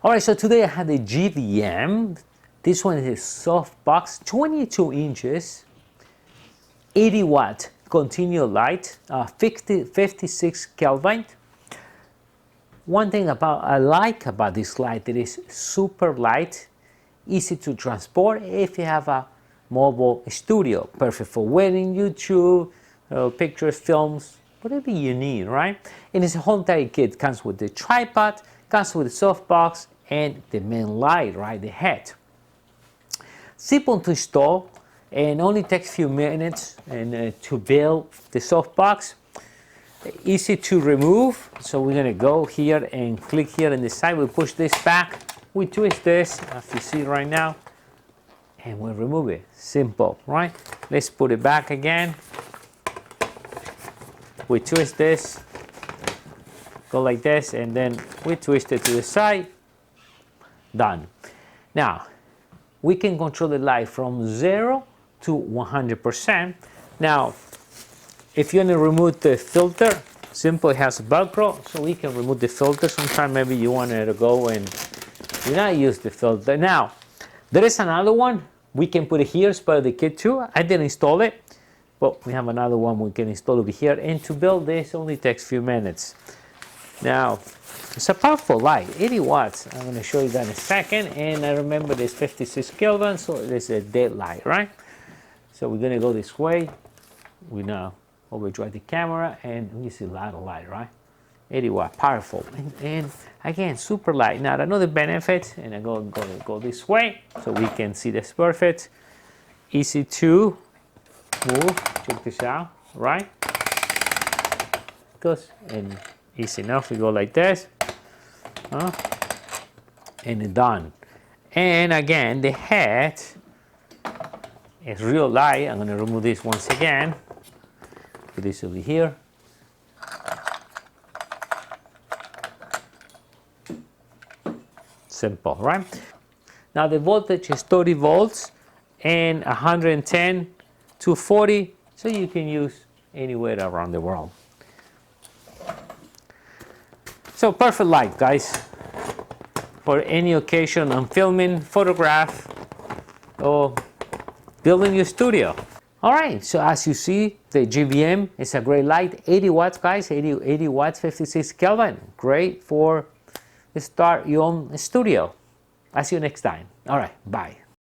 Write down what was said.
Alright, so today I had a GVM. This one is a Softbox, 22 inches, 80 watt continual light, 56 Kelvin. One thing I like about this light, it is super light, easy to transport if you have a mobile studio. Perfect for wedding, YouTube, pictures, films, whatever you need, right? And it's a whole entire kit. Comes with the tripod, comes with the softbox, and the main light, right, the head. Simple to install, and only takes a few minutes and to build the softbox. Easy to remove, so we're gonna go here and click here on the side. We push this back, we twist this, as you see right now, and we remove it. Simple, right? Let's put it back again. We twist this, go like this, and then we twist it to the side. Done. Now, we can control the light from 0 to 100%. Now, if you want to remove the filter, simple, it has Velcro, so we can remove the filter. Sometimes maybe you want to go and not use the filter. Now, there is another one. We can put it here as part of the kit too. I didn't install it, but we have another one we can install over here. And to build this only takes a few minutes. Now, it's a powerful light, 80 watts. I'm going to show you that in a second. And I remember there's 56 Kelvin, so it's a dead light, right? So we're going to go this way. We now overdrive the camera, and we see a lot of light, right? 80 watt, powerful. And again, super light. Now, another benefit, and I go this way, so we can see this perfect. Easy to move. Check this out, right? Goes and easy enough. We go like this, and done. And again, the head is real light. I'm going to remove this once again. Put this over here. Simple, right? Now the voltage is 30 volts and 110 to 40, so you can use anywhere around the world. So perfect light, guys, for any occasion on filming, photograph, or building your studio. All right, so as you see, the GVM is a great light, 80 watts, guys, 80 watts, 56 Kelvin. Great for start your own studio. I'll see you next time. All right, bye.